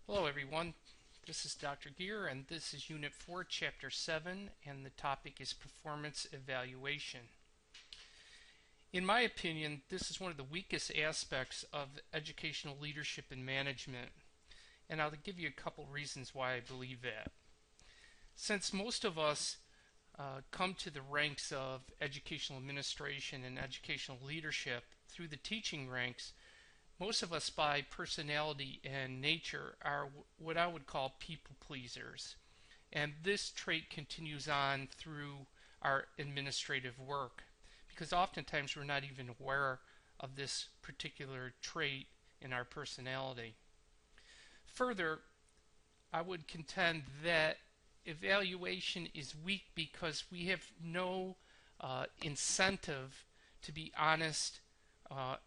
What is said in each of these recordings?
Hello everyone, this is Dr. Geer and this is Unit 4, Chapter 7, and the topic is Performance Evaluation. In my opinion, this is one of the weakest aspects of educational leadership and management, and I'll give you a couple reasons why I believe that. Since most of us come to the ranks of educational administration and educational leadership through the teaching ranks, most of us by personality and nature are what I would call people pleasers. And this trait continues on through our administrative work because oftentimes we're not even aware of this particular trait in our personality. Further, I would contend that evaluation is weak because we have no incentive to be honest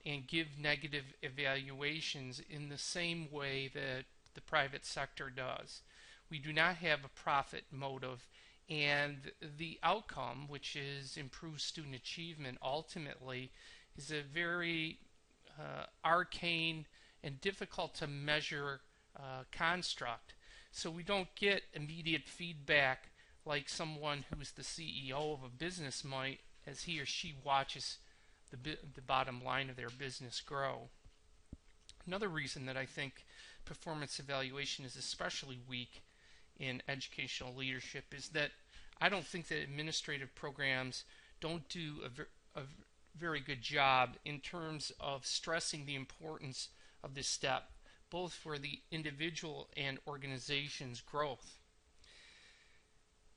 and give negative evaluations in the same way that the private sector does. We do not have a profit motive, and the outcome, which is improved student achievement, ultimately is a very arcane and difficult to measure construct. So we don't get immediate feedback like someone who's the CEO of a business might as he or she watches the bottom line of their business grow. Another reason that I think performance evaluation is especially weak in educational leadership is that I don't think that administrative programs don't do a very good job in terms of stressing the importance of this step, both for the individual and organization's growth.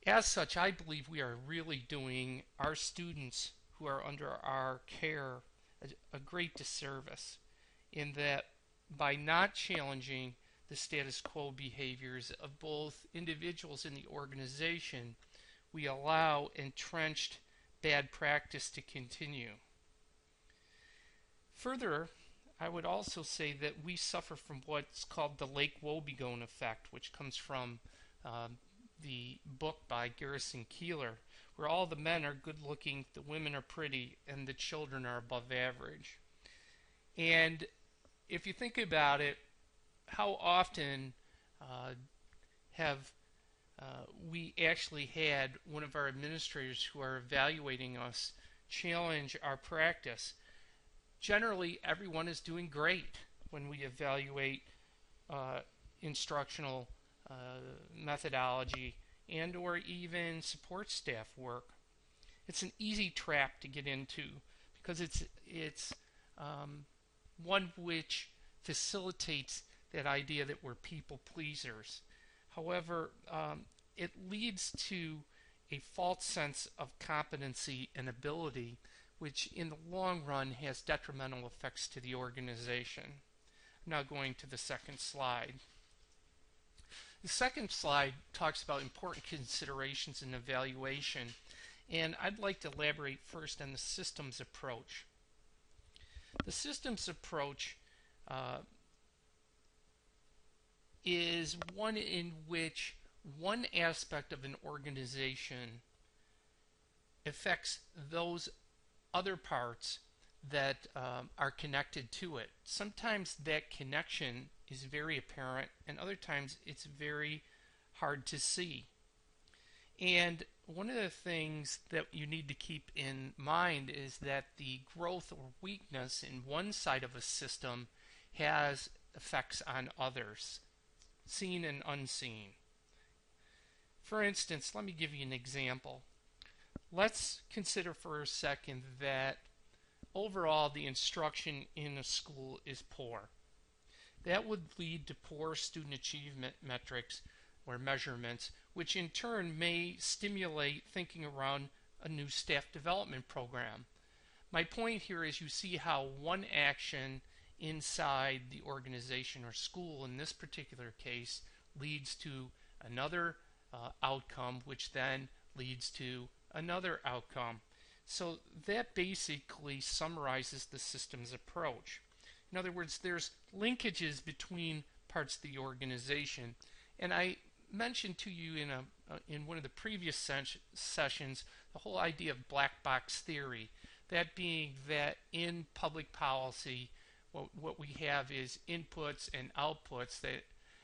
As such, I believe we are really doing our students who are under our care a great disservice in that by not challenging the status quo behaviors of both individuals in the organization, we allow entrenched bad practice to continue. Further, I would also say that we suffer from what's called the Lake Wobegon effect, which comes from the book by Geer and Keeler, where all the men are good looking, the women are pretty, and the children are above average. And if you think about it, how often have we actually had one of our administrators who are evaluating us challenge our practice? Generally, everyone is doing great when we evaluate instructional methodology and or even support staff work. It's an easy trap to get into because it's one which facilitates that idea that we're people pleasers. However, it leads to a false sense of competency and ability, which in the long run has detrimental effects to the organization. Now going to the second slide. The second slide talks about important considerations in evaluation, and I'd like to elaborate first on the systems approach. The systems approach is one in which one aspect of an organization affects those other parts that are connected to it. Sometimes that connection is very apparent, and other times it's very hard to see. And one of the things that you need to keep in mind is that the growth or weakness in one side of a system has effects on others, seen and unseen. For instance, let me give you an example. Let's consider for a second that overall the instruction in a school is poor. That would lead to poor student achievement metrics or measurements, which in turn may stimulate thinking around a new staff development program. My point here is you see how one action inside the organization or school in this particular case leads to another outcome, which then leads to another outcome. So that basically summarizes the systems approach. In other words, there's linkages between parts of the organization. And I mentioned to you in one of the previous sessions the whole idea of black box theory. That being that in public policy, what we have is inputs and outputs that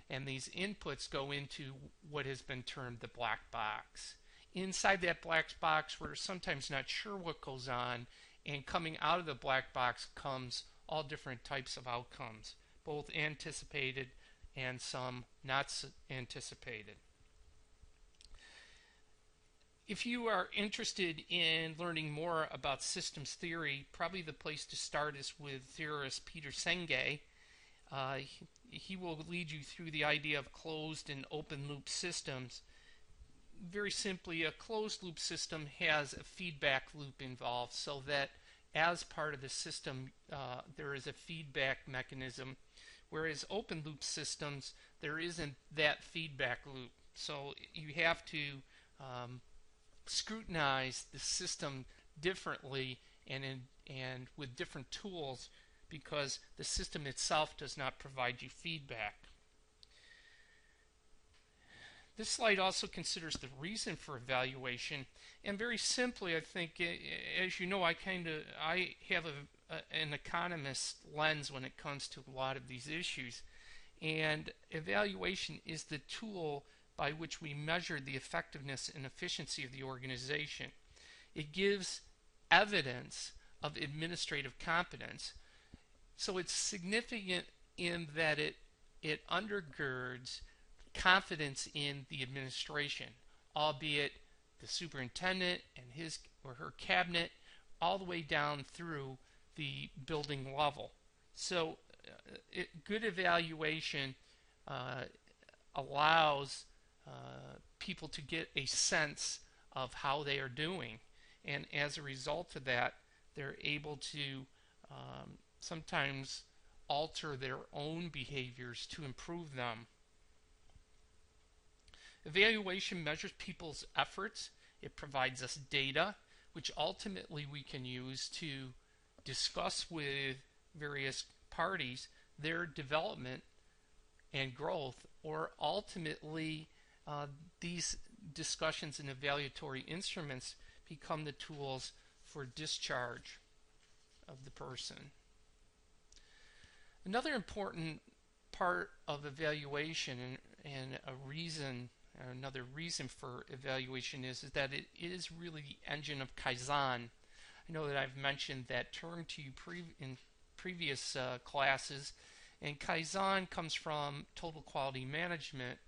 and these inputs go into what has been termed the black box. Inside that black box, we're sometimes not sure what goes on, and coming out of the black box comes all different types of outcomes, both anticipated and some not anticipated. If you are interested in learning more about systems theory, probably the place to start is with theorist Peter Senge. He will lead you through the idea of closed and open loop systems. Very simply, a closed loop system has a feedback loop involved, so that as part of the system there is a feedback mechanism, whereas open loop systems, there isn't that feedback loop. So you have to scrutinize the system differently and with different tools, because the system itself does not provide you feedback. This slide also considers the reason for evaluation, and very simply, I think, as you know, I have an economist lens when it comes to a lot of these issues, and evaluation is the tool by which we measure the effectiveness and efficiency of the organization. It gives evidence of administrative competence, so it's significant in that it undergirds confidence in the administration, albeit the superintendent and his or her cabinet, all the way down through the building level. So good evaluation allows people to get a sense of how they are doing, and as a result of that, they're able to sometimes alter their own behaviors to improve them. Evaluation measures people's efforts. It provides us data, which ultimately we can use to discuss with various parties their development and growth, or ultimately these discussions and evaluatory instruments become the tools for discharge of the person. Another important part of evaluation and another reason for evaluation is that it is really the engine of Kaizen. I know that I've mentioned that term to you in previous classes, and Kaizen comes from total quality management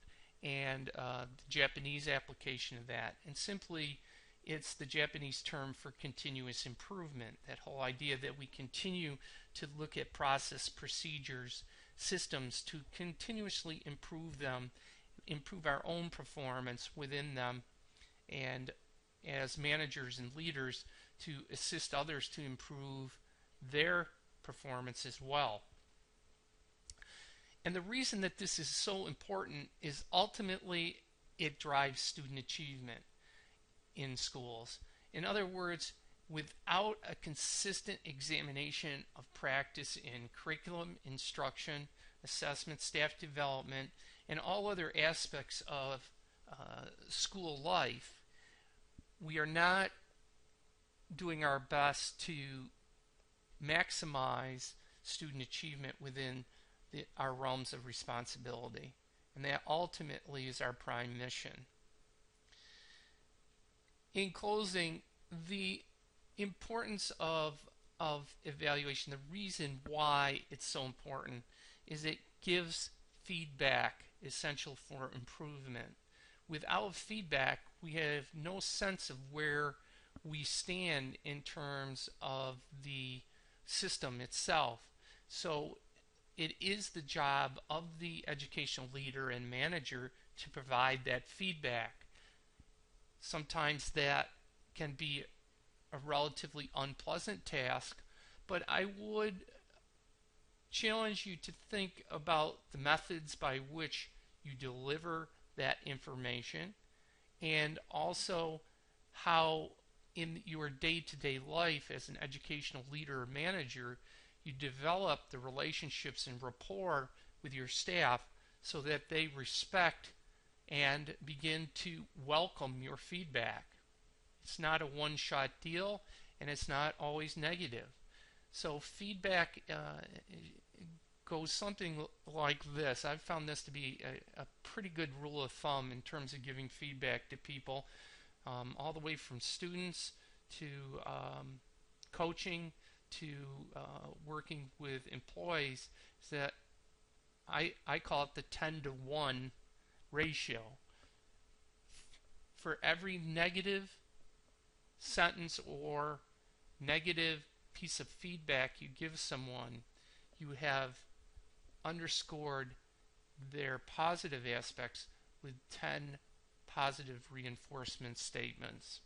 and the Japanese application of that, and simply it's the Japanese term for continuous improvement. That whole idea that we continue to look at process, procedures, systems to continuously improve them, improve our own performance within them, and as managers and leaders to assist others to improve their performance as well. And the reason that this is so important is ultimately it drives student achievement in schools. In other words, without a consistent examination of practice in curriculum, instruction, assessment, staff development, and all other aspects of school life, we are not doing our best to maximize student achievement within our realms of responsibility. And that ultimately is our prime mission. In closing, the importance of evaluation, the reason why it's so important, is it gives feedback essential for improvement. Without feedback, we have no sense of where we stand in terms of the system itself. So it is the job of the educational leader and manager to provide that feedback. Sometimes that can be a relatively unpleasant task, but I would challenge you to think about the methods by which you deliver that information, and also how in your day-to-day life as an educational leader or manager you develop the relationships and rapport with your staff so that they respect and begin to welcome your feedback. It's not a one-shot deal, and it's not always negative. So feedback goes something like this. I've found this to be a pretty good rule of thumb in terms of giving feedback to people, all the way from students to coaching to working with employees, is that I call it the 10 to 1 ratio. For every negative sentence or negative piece of feedback you give someone, you have underscored their positive aspects with 10 positive reinforcement statements.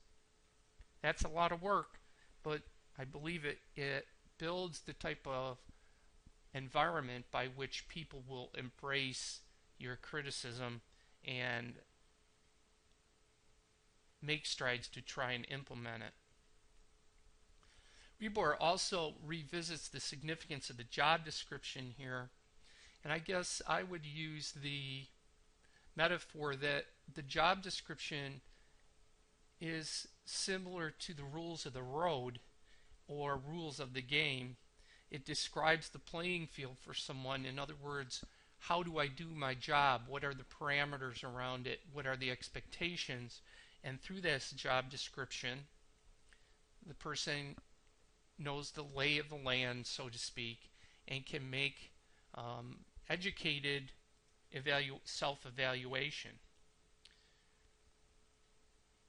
That's a lot of work, but I believe it builds the type of environment by which people will embrace your criticism and make strides to try and implement it. Rebor also revisits the significance of the job description here, and I guess I would use the metaphor that the job description is similar to the rules of the road or rules of the game. It describes the playing field for someone. In other words, how do I do my job? What are the parameters around it? What are the expectations? And through this job description, the person knows the lay of the land, so to speak, and can make educated self-evaluation.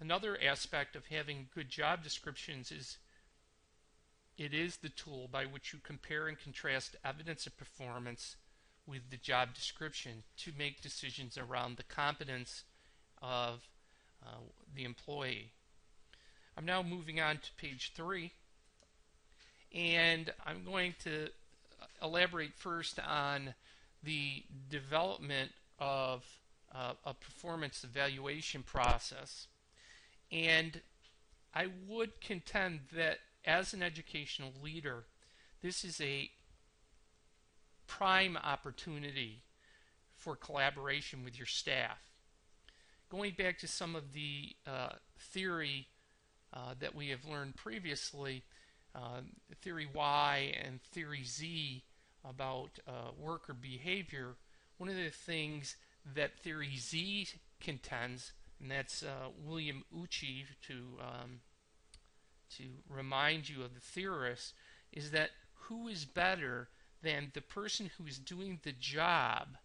Another aspect of having good job descriptions is it is the tool by which you compare and contrast evidence of performance with the job description to make decisions around the competence of the employee. I'm now moving on to page 3, and I'm going to elaborate first on the development of a performance evaluation process. And I would contend that as an educational leader, this is a prime opportunity for collaboration with your staff. Going back to some of the theory that we have learned previously, theory Y and theory Z about worker behavior, one of the things that theory Z contends, and that's William Uchi to remind you of the theorists, is that who is better than the person who is doing the job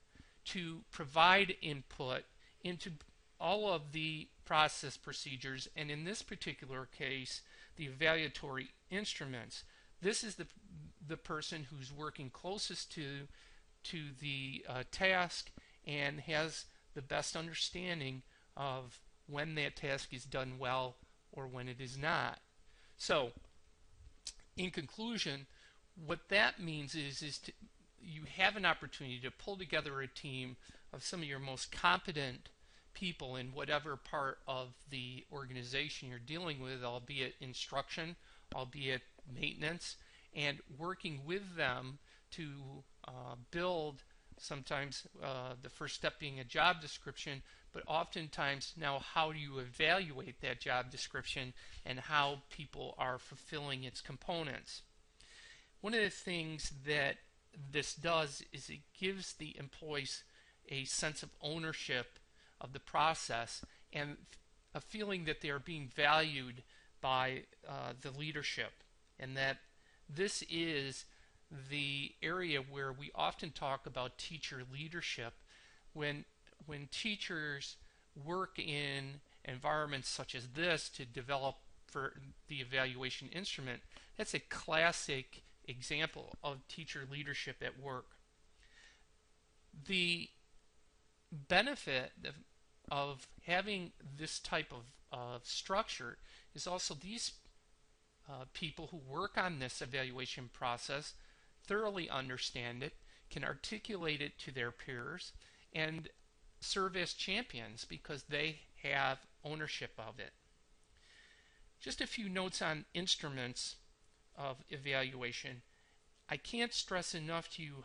to provide input into all of the process procedures, and in this particular case, the evaluatory instruments. This is the person who's working closest to the task and has the best understanding of when that task is done well or when it is not. So, in conclusion, what that means is you have an opportunity to pull together a team of some of your most competent people in whatever part of the organization you're dealing with, albeit instruction, albeit maintenance, and working with them to build, sometimes the first step being a job description, but oftentimes now how do you evaluate that job description and how people are fulfilling its components. One of the things that this does is it gives the employees a sense of ownership of the process and a feeling that they are being valued by the leadership, and that this is the area where we often talk about teacher leadership. When teachers work in environments such as this to develop for the evaluation instrument, that's a classic example of teacher leadership at work. The benefit of having this type of structure is also these people who work on this evaluation process thoroughly understand it, can articulate it to their peers, and serve as champions because they have ownership of it. Just a few notes on instruments of evaluation. I can't stress enough to you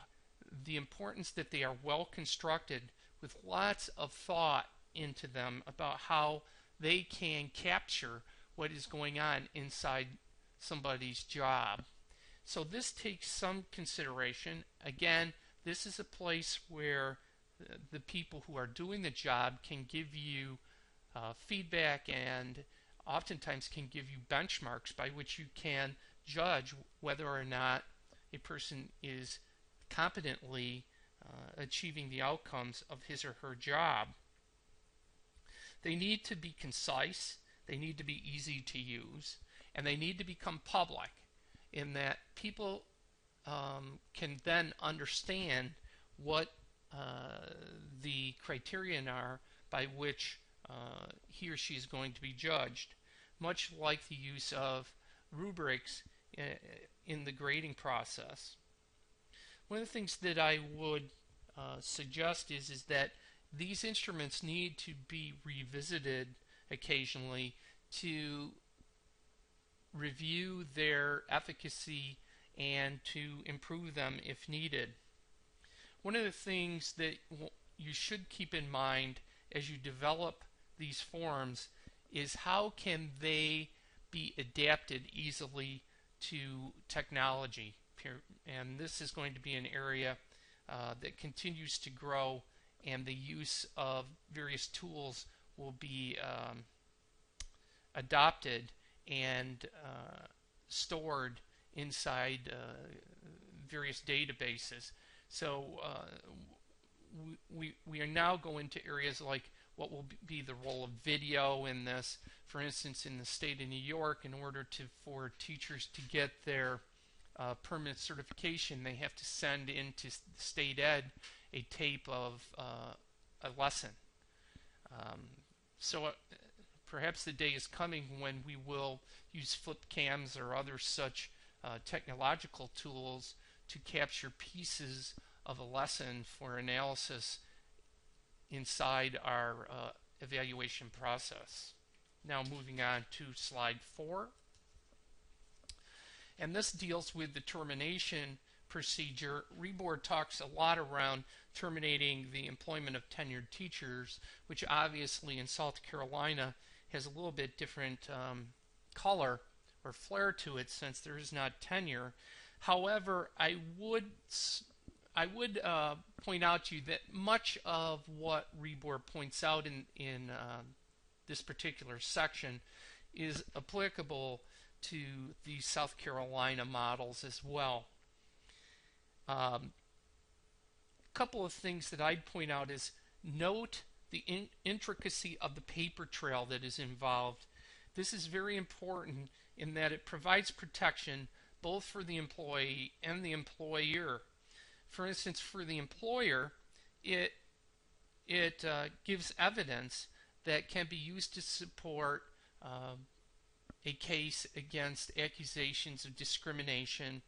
the importance that they are well constructed with lots of thought into them about how they can capture what is going on inside somebody's job. So this takes some consideration. Again, This is a place where the people who are doing the job can give you feedback and oftentimes can give you benchmarks by which you can judge whether or not a person is competently achieving the outcomes of his or her job. They need to be concise, they need to be easy to use, and they need to become public in that people can then understand what the criterion are by which he or she is going to be judged, much like the use of rubrics in the grading process. One of the things that I would suggest is that these instruments need to be revisited occasionally to review their efficacy and to improve them if needed. One of the things that you should keep in mind as you develop these forms is how can they be adapted easily to technology. And this is going to be an area that continues to grow, and the use of various tools will be adopted and stored inside various databases. So we are now going to areas like what will be the role of video in this. For instance, in the state of New York, in order for teachers to get their permanent certification, they have to send into state ed a tape of a lesson. So perhaps the day is coming when we will use flip cams or other such technological tools to capture pieces of a lesson for analysis inside our evaluation process. Now moving on to slide 4. And this deals with the termination procedure. ReBoard talks a lot around terminating the employment of tenured teachers, which obviously in South Carolina has a little bit different color or flair to it since there is not tenure. However, I would point out to you that much of what ReBoard points out in this particular section is applicable to the South Carolina models as well. A couple of things that I'd point out is note the intricacy of the paper trail that is involved. This is very important in that it provides protection both for the employee and the employer. For instance, for the employer, it gives evidence that can be used to support a case against accusations of discrimination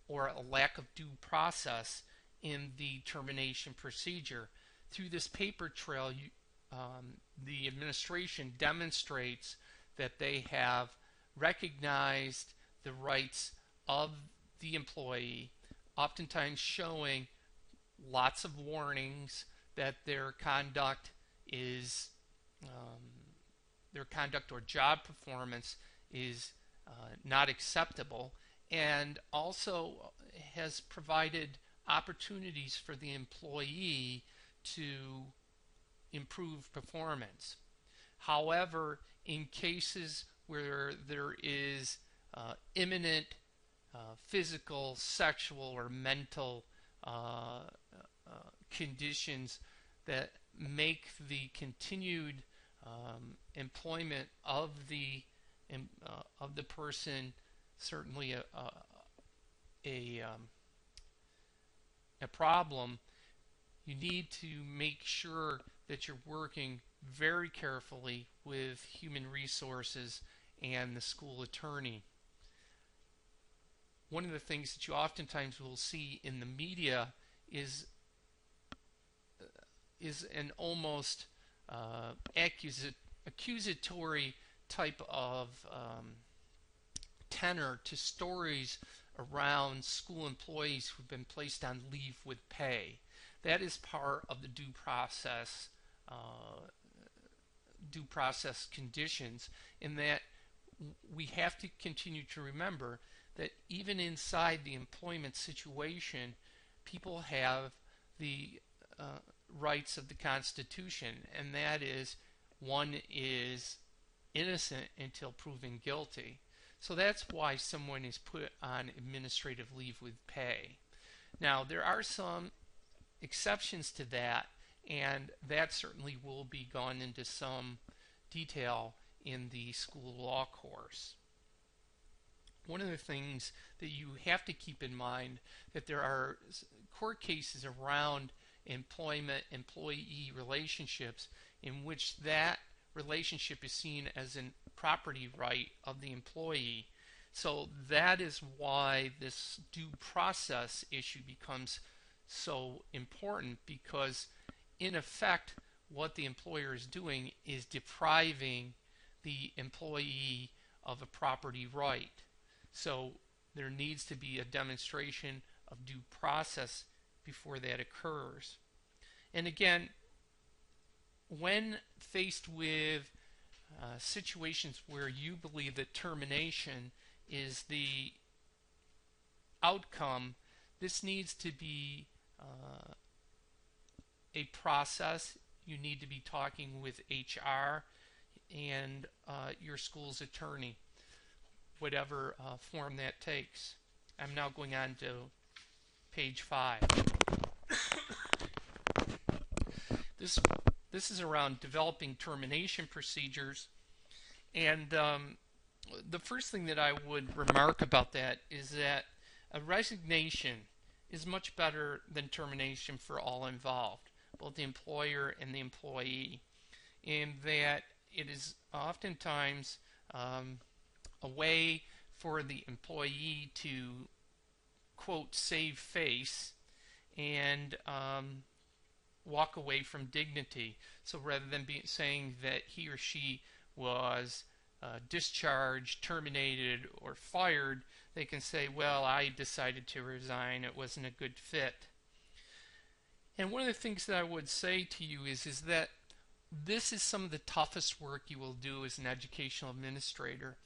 or a lack of due process in the termination procedure. Through this paper trail, the administration demonstrates that they have recognized the rights of the employee, oftentimes showing lots of warnings that their conduct or job performance is not acceptable, and also has provided opportunities for the employee to improve performance. However, in cases where there is imminent physical, sexual, or mental conditions that make the continued employment of the person certainly a problem, you need to make sure that you're working very carefully with human resources and the school attorney. One of the things that you oftentimes will see in the media is an almost accusatory type of tenor to stories around school employees who've been placed on leave with pay. That is part of the due process conditions, in that we have to continue to remember that even inside the employment situation, people have the rights of the Constitution, and that is one is innocent until proven guilty. So that's why someone is put on administrative leave with pay. Now, there are some exceptions to that, and that certainly will be gone into some detail in the school law course. One of the things that you have to keep in mind that there are court cases around employment employee relationships in which that relationship is seen as a property right of the employee. So that is why this due process issue becomes so important, because in effect what the employer is doing is depriving the employee of a property right. So there needs to be a demonstration of due process before that occurs. And again, when faced with situations where you believe that termination is the outcome, this needs to be a process. You need to be talking with HR and your school's attorney, whatever form that takes. I'm now going on to page 5. This is around developing termination procedures, and the first thing that I would remark about that is that a resignation is much better than termination for all involved, both the employer and the employee, in that it is oftentimes a way for the employee to, quote, save face and walk away from dignity. So rather than saying that he or she was discharged, terminated, or fired, they can say, well, I decided to resign, it wasn't a good fit. And one of the things that I would say to you is that this is some of the toughest work you will do as an educational administrator.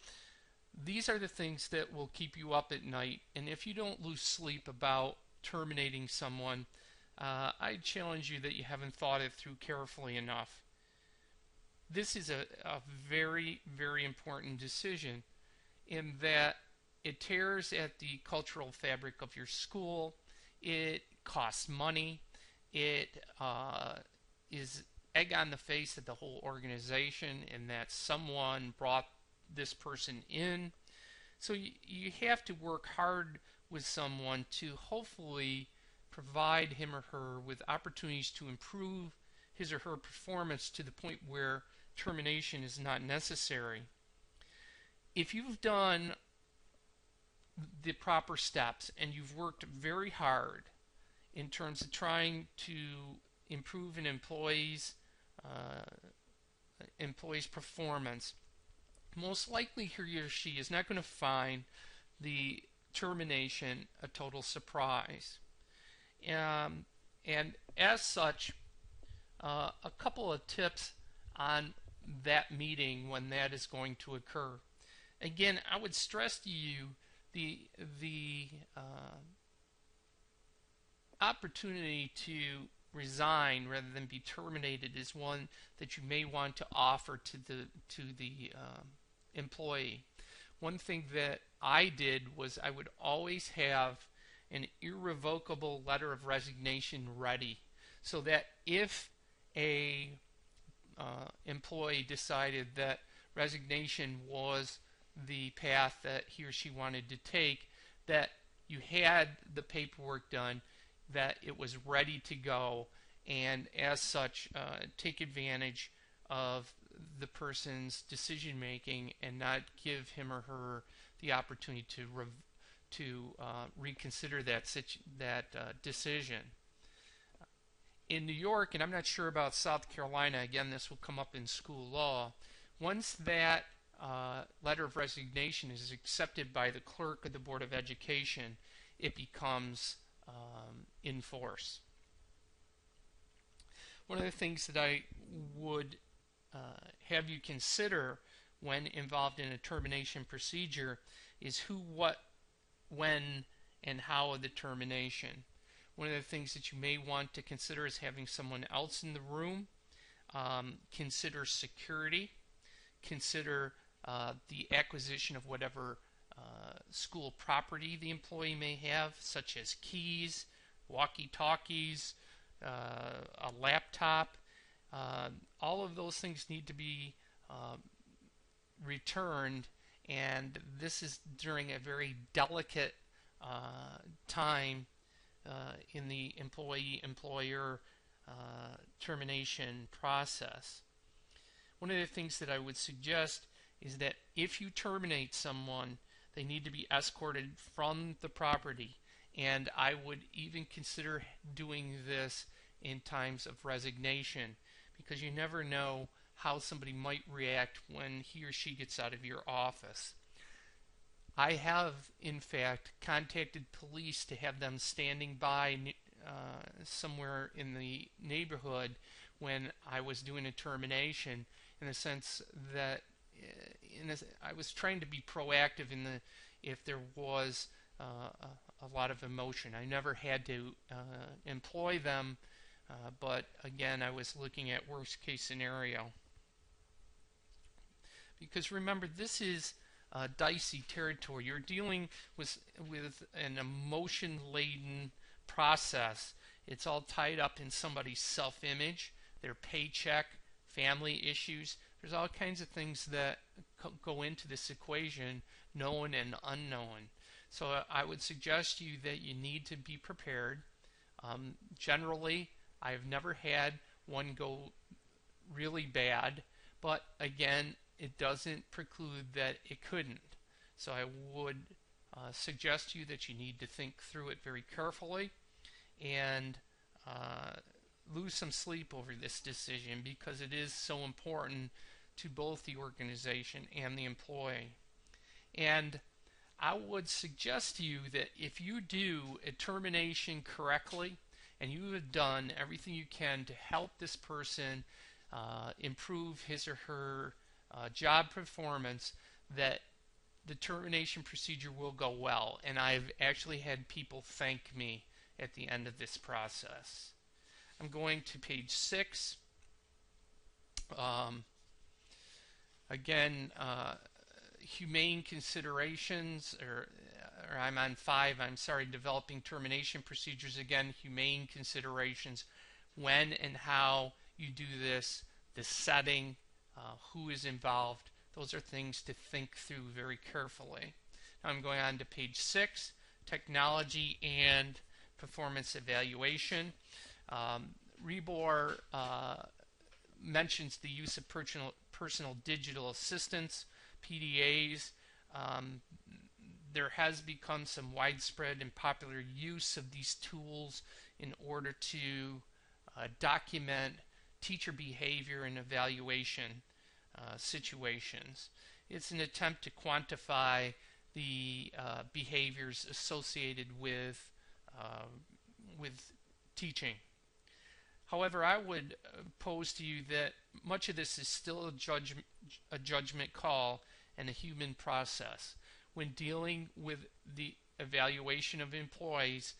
These are the things that will keep you up at night, and if you don't lose sleep about terminating someone, I challenge you that you haven't thought it through carefully enough. This is a very, very important decision in that it tears at the cultural fabric of your school. It costs money. It is egg on the face of the whole organization in that someone brought this person in. So you have to work hard with someone to hopefully provide him or her with opportunities to improve his or her performance to the point where termination is not necessary. If you've done the proper steps and you've worked very hard in terms of trying to improve an employee's performance, most likely he or she is not going to find the termination a total surprise. And as such, a couple of tips on that meeting when that is going to occur. Again, I would stress to you the opportunity to resign rather than be terminated is one that you may want to offer to the employee. One thing that I did was I would always have an irrevocable letter of resignation ready, so that if a employee decided that resignation was the path that he or she wanted to take, that you had the paperwork done, that it was ready to go, and as such take advantage of the person's decision making and not give him or her the opportunity to reconsider that decision. In New York, and I'm not sure about South Carolina, again this will come up in school law, once that letter of resignation is accepted by the clerk of the Board of Education, it becomes in force. One of the things that I would have you consider when involved in a termination procedure is who, what, when, and how of the termination. One of the things that you may want to consider is having someone else in the room. Consider security. Consider the acquisition of whatever school property the employee may have, such as keys, walkie-talkies, a laptop. All of those things need to be returned, and this is during a very delicate time in the employee-employer termination process. One of the things that I would suggest is that if you terminate someone, they need to be escorted from the property, and I would even consider doing this in times of resignation, because you never know how somebody might react when he or she gets out of your office. I have, in fact, contacted police to have them standing by somewhere in the neighborhood when I was doing a termination, in the sense that I was trying to be proactive if there was a lot of emotion. I never had to employ them, but again, I was looking at worst case scenario. Because remember, this is dicey territory. You're dealing with an emotion-laden process. It's all tied up in somebody's self-image, their paycheck, family issues. There's all kinds of things that go into this equation, known and unknown. So I would suggest to you that you need to be prepared. Generally, I've never had one go really bad, but again, it doesn't preclude that it couldn't. So I would suggest to you that you need to think through it very carefully and lose some sleep over this decision, because it is so important to both the organization and the employee. And I would suggest to you that if you do a termination correctly and you have done everything you can to help this person improve his or her job performance, that the termination procedure will go well. And I've actually had people thank me at the end of this process. I'm going to page 6. Again, humane considerations, or I'm on 5, I'm sorry, developing termination procedures. Again, humane considerations, when and how you do this, the setting, who is involved. Those are things to think through very carefully. Now I'm going on to page 6, technology and performance evaluation. Rebor mentions the use of personal digital assistants, PDAs. There has become some widespread and popular use of these tools in order to document teacher behavior and evaluation situations. It's an attempt to quantify the behaviors associated with teaching. However, I would pose to you that much of this is still a judgment call and a human process. When dealing with the evaluation of employees,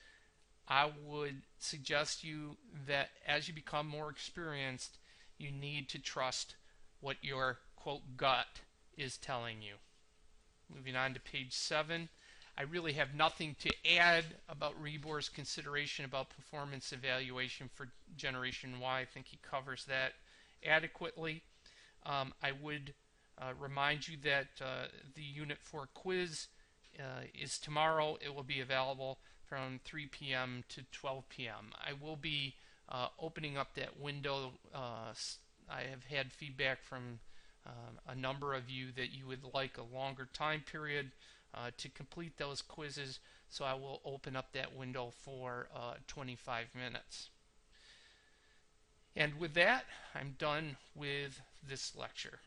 I would suggest you that as you become more experienced, you need to trust what your, quote, gut is telling you. Moving on to page 7. I really have nothing to add about Rebor's consideration about performance evaluation for Generation Y. I think he covers that adequately. I would remind you that the Unit 4 quiz is tomorrow. It will be available from 3 p.m. to 12 p.m. I will be opening up that window. I have had feedback from a number of you that you would like a longer time period to complete those quizzes, so I will open up that window for 25 minutes. And with that, I'm done with this lecture.